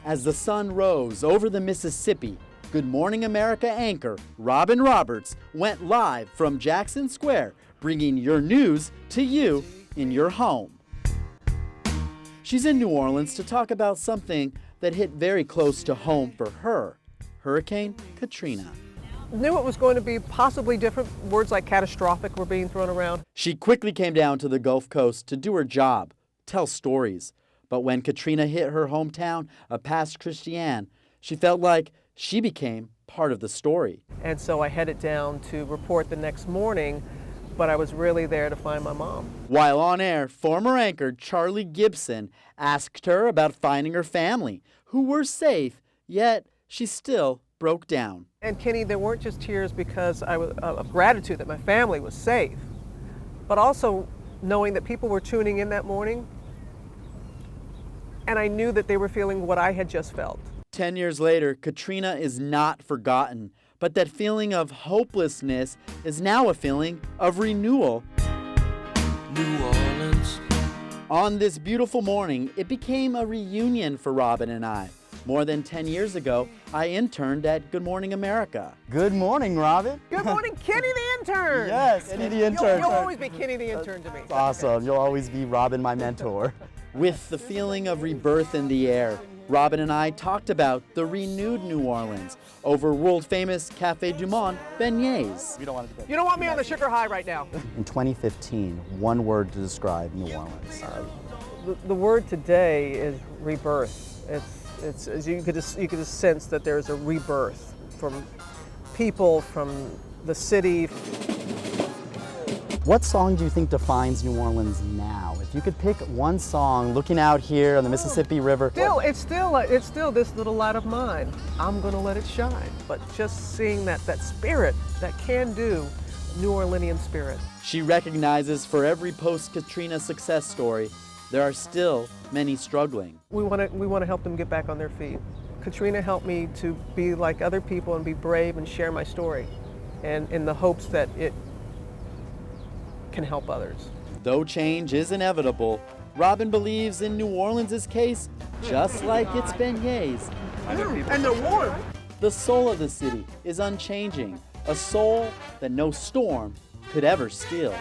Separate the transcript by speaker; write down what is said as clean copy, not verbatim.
Speaker 1: As the sun rose over the Mississippi, Good Morning America anchor Robin Roberts went live from Jackson Square, bringing your news to you in your home. She's in New Orleans to talk about something that hit very close to home for her, Hurricane Katrina.
Speaker 2: Knew it was going to be possibly different. Words like catastrophic were being thrown around.
Speaker 1: She quickly came down to the Gulf Coast to do her job, tell stories. But when Katrina hit her hometown of Pass Christian, she felt like she became part of the story.
Speaker 2: And so I headed down to report the next morning, but I was really there to find my mom.
Speaker 1: While on air, former anchor Charlie Gibson asked her about finding her family, who were safe, yet she still broke down.
Speaker 2: And Kenny, there weren't just tears because I was of gratitude that my family was safe, but also knowing that people were tuning in that morning, and I knew that they were feeling what I had just felt.
Speaker 1: 10 years later, Katrina is not forgotten, but that feeling of hopelessness is now a feeling of renewal.
Speaker 3: New Orleans.
Speaker 1: On this beautiful morning, it became a reunion for Robin and I. More than 10 years ago, I interned at Good Morning America.
Speaker 4: Good morning, Robin.
Speaker 2: Good morning, Kenny the intern.
Speaker 4: Yes, Kenny the intern.
Speaker 2: You'll always be Kenny the intern to me.
Speaker 4: Awesome. You'll always be Robin, my mentor.
Speaker 1: With the feeling of rebirth in the air, Robin and I talked about the renewed New Orleans over world-famous Café du Monde beignets.
Speaker 4: You don't want to
Speaker 2: You don't want me on the sugar high right now.
Speaker 4: In 2015, one word to describe New Orleans.
Speaker 2: The word today is rebirth. It's as you could just sense that there's a rebirth from people, from the city.
Speaker 4: What song do you think defines New Orleans now? If you could pick one song, looking out here on the Mississippi River.
Speaker 2: It's still this little light of mine. I'm gonna let it shine. But just seeing that spirit, that can-do New Orleanian spirit.
Speaker 1: She recognizes for every post-Katrina success story, there are still many struggling.
Speaker 2: We want to help them get back on their feet. Katrina helped me to be like other people and be brave and share my story, and in the hopes that it can help others.
Speaker 1: Though change is inevitable, Robin believes in New Orleans' case, just like its beignets.
Speaker 2: And they're warm.
Speaker 1: The soul of the city is unchanging, a soul that no storm could ever steal.